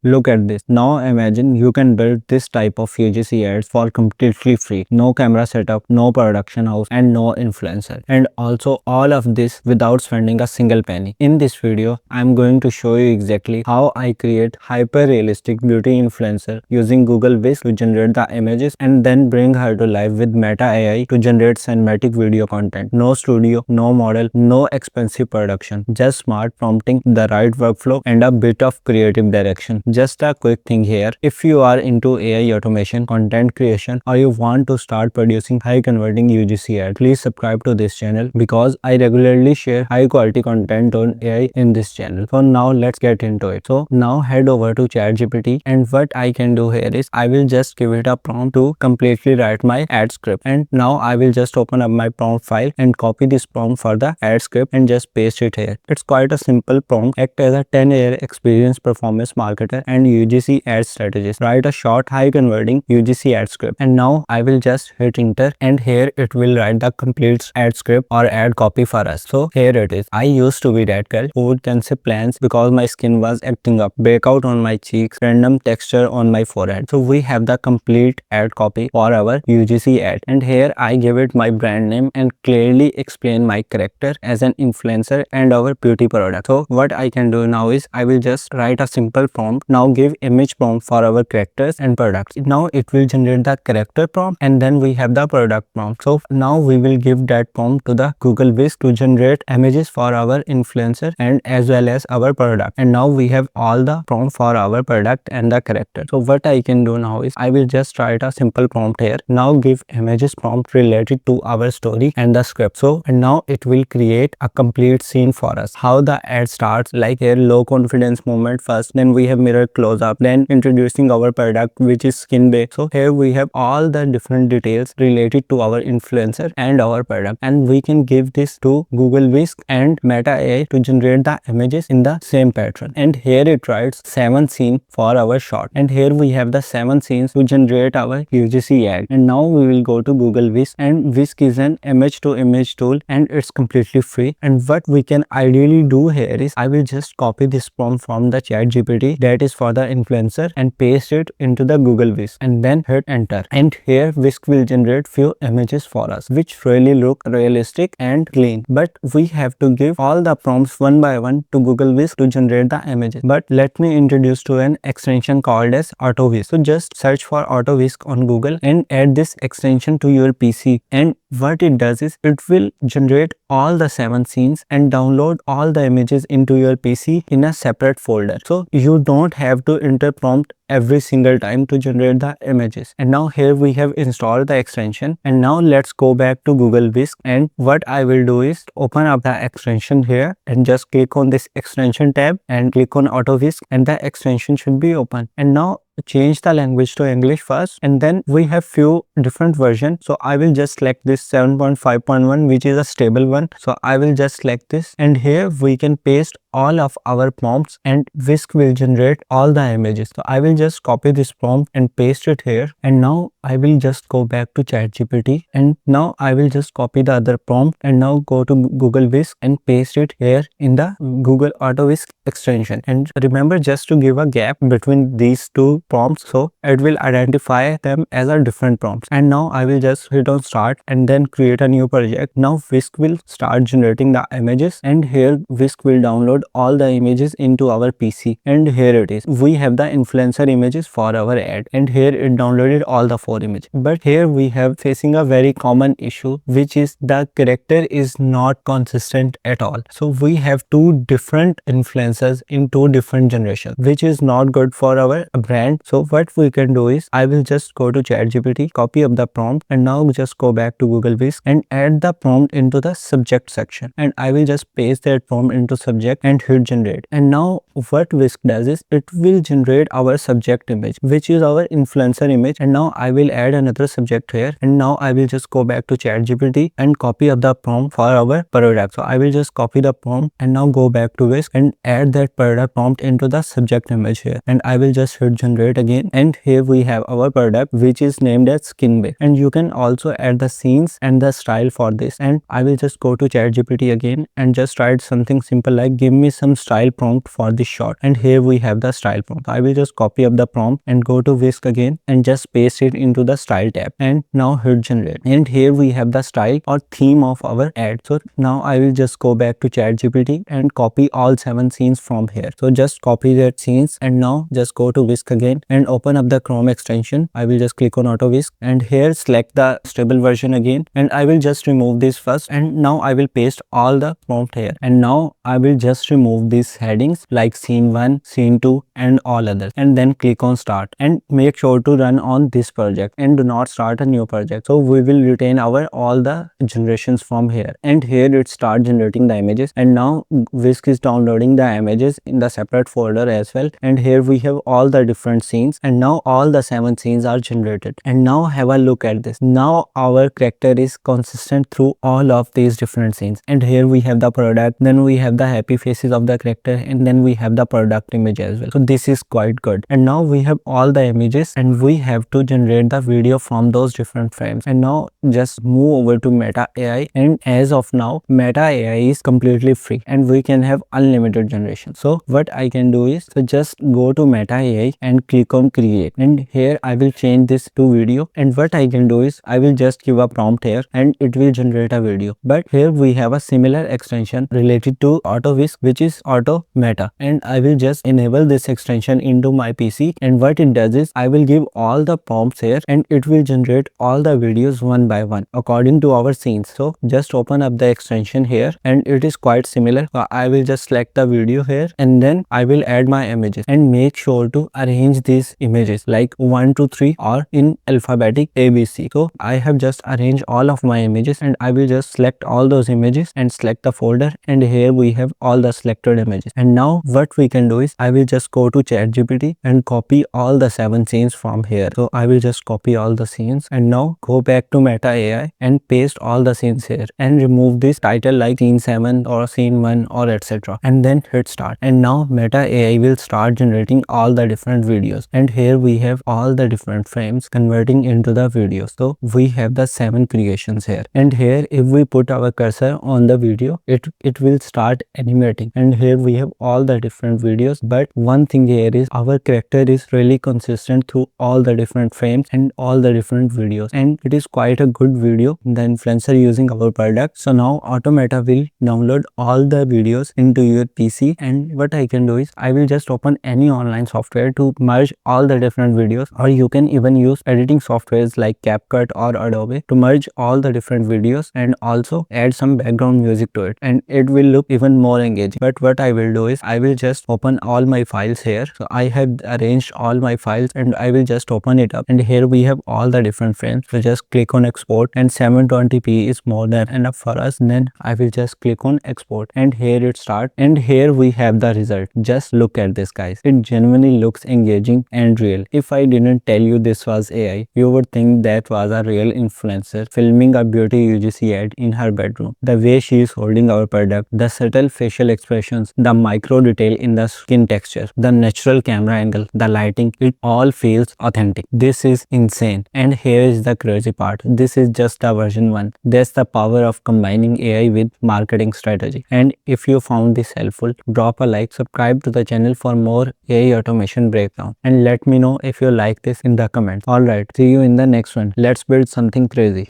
Look at this. Now imagine you can build this type of UGC ads for completely free. No camera setup, no production house, and no influencer. And also all of this without spending a single penny. In this video, I'm going to show you exactly how I create hyper realistic beauty influencer using Google Whisk to generate the images and then bring her to life with Meta AI to generate cinematic video content. No studio, no model, no expensive production. Just smart prompting, the right workflow, and a bit of creative direction. Just a quick thing here, if you are into AI automation, content creation, or you want to start producing high converting UGC ads, please subscribe to this channel because I regularly share high quality content on AI in this channel. So now let's get into it. So now head over to ChatGPT, and what I can do here is I will just give it a prompt to completely write my ad script. And now I will just open up my prompt file and copy this prompt for the ad script and just paste it here. It's quite a simple prompt. Act as a 10-year experienced performance marketer and UGC ad strategist. Write a short, high converting UGC ad script. And now I will just hit enter, and here it will write the complete ad script or ad copy for us. So here it is. I used to be that girl who would cancel plans because my skin was acting up, breakout on my cheeks, random texture on my forehead. So we have the complete ad copy for our UGC ad. And here I give it my brand name and clearly explain my character as an influencer and our beauty product. So what I can do now is I will just write a simple prompt. Now give image prompt for our characters and products. Now it will generate the character prompt, and then we have the product prompt. So now we will give that prompt to the Google Whisk to generate images for our influencer and as well as our product. And now we have all the prompt for our product and the character. So what I can do now is I will just write a simple prompt here. Now give images prompt related to our story and the script. So and now it will create a complete scene for us. How the ad starts, like here low confidence moment first, then we have mirror close up, then introducing our product which is skin based. So here we have all the different details related to our influencer and our product, and we can give this to Google Whisk and Meta AI to generate the images in the same pattern. And here it writes 7 scenes for our shot, and here we have the 7 scenes to generate our UGC ad. And now we will go to Google Whisk, and Whisk is an image to image tool and it's completely free. And what we can ideally do here is I will just copy this prompt from the ChatGPT that is for the influencer and paste it into the Google Whisk and then hit enter. And here Whisk will generate few images for us which really look realistic and clean. But we have to give all the prompts one by one to Google Whisk to generate the images. But let me introduce to an extension called as Auto Whisk. So just search for Auto Whisk on Google and add this extension to your PC, and what it does is it will generate all the 7 scenes and download all the images into your PC in a separate folder. So you don't have to enter prompt every single time to generate the images. And now here we have installed the extension, and now let's go back to Google Whisk. And what I will do is open up the extension here and just click on this extension tab and click on Auto Whisk, and the extension should be open. And now change the language to English first, and then we have few different versions. So I will just select this 7.5.1 which is a stable one. So I will just select this, and here we can paste all of our prompts and Whisk will generate all the images. So I will just copy this prompt and paste it here, and now I will just go back to ChatGPT, and now I will just copy the other prompt and now go to Google Whisk and paste it here in the Google Auto Whisk extension. And remember just to give a gap between these two prompts so it will identify them as a different prompts. And now I will just hit on start and then create a new project. Now Whisk will start generating the images, and here Whisk will download all the images into our PC. And here it is. We have the influencer images for our ad, and here it downloaded all the 4 images. But here we have facing a very common issue, which is the character is not consistent at all. So we have 2 different influencers in 2 different generations, which is not good for our brand. So what we can do is I will just go to ChatGPT, copy up the prompt, and now just go back to Google Whisk and add the prompt into the subject section, and I will just paste that prompt into subject and hit generate. And now what Whisk does is it will generate our subject image, which is our influencer image. And now I will add another subject here, and now I will just go back to ChatGPT and copy up the prompt for our product. So I will just copy the prompt and now go back to Whisk and add that product prompt into the subject image here, and I will just hit generate again. And here we have our product which is named as skin bake, and you can also add the scenes and the style for this. And I will just go to ChatGPT again and just write something simple like give me some style prompt for this shot. And here we have the style prompt. I will just copy up the prompt and go to Whisk again and just paste it into the style tab, and now hit generate. And here we have the style or theme of our ad. So now I will just go back to ChatGPT and copy all 7 scenes from here. So just copy that scenes, and now just go to Whisk again and open up the Chrome extension. I will just click on auto whisk, and here select the stable version again, and I will just remove this first, and now I will paste all the prompt here. And now I will just remove these headings like scene 1, scene 2 and all others, and then click on start, and make sure to run on this project and do not start a new project. So we will retain our all the generations from here, and here it start generating the images. And now Whisk is downloading the images in the separate folder as well, and here we have all the different scenes, and now all the 7 scenes are generated. And now have a look at this. Now our character is consistent through all of these different scenes, and here we have the product, then we have the happy faces of the character, and then we have the product image as well. So this is quite good. And now we have all the images, and we have to generate the video from those different frames. And now just move over to Meta AI, and as of now Meta AI is completely free and we can have unlimited generation. So what I can do is, so just go to Meta AI and click on create, and here I will change this to video. And what I can do is I will just give a prompt here and it will generate a video. But here we have a similar extension related to auto whisk, which is auto meta, and I will just enable this extension into my PC. And what it does is I will give all the prompts here and it will generate all the videos one by one according to our scenes. So just open up the extension here, and it is quite similar. I will just select the video here, and then I will add my images, and make sure to arrange these images like 1 to 3 or in alphabetic ABC. So I have just arranged all of my images, and I will just select all those images and select the folder, and here we have all the selected images. And now what we can do is I will just go to ChatGPT and copy all the 7 scenes from here. So I will just copy all the scenes, and now go back to Meta AI and paste all the scenes here, and remove this title like scene 7 or scene 1 or etc., and then hit start. And now Meta AI will start generating all the different videos, and here we have all the different frames converting into the videos. So we have the 7 creations here, and here if we put our cursor on the video, it will start animating, and here we have all the different videos. But one thing here is our character is really consistent through all the different frames and all the different videos, and it is quite a good video, the influencer using our product. So now Automata will download all the videos into your PC, and what I can do is I will just open any online software to merge all the different videos, or you can even use editing softwares like CapCut or Adobe to merge all the different videos and also add some background music to it, and it will look even more engaging. But what I will do is I will just open all my files here. So I have arranged all my files, and I will just open it up, and here we have all the different frames. So just click on export, and 720p is more than enough for us. Then I will just click on export, and here it starts, and here we have the result. Just look at this, guys. It genuinely looks engaging and real. If I didn't tell you this was AI, you would think that was a real influencer filming a beauty UGC ad in her bedroom. The way she is holding our product, the subtle facial expressions, the micro detail in the skin texture, the natural camera angle, the lighting, it all feels authentic. This is insane. And here is the crazy part. This is just a version 1. That's the power of combining AI with marketing strategy. And if you found this helpful, drop a like, subscribe to the channel for more AI automation breakdown, and let me know if you like this in the comments. Alright, see you in the next one. Let's build something crazy.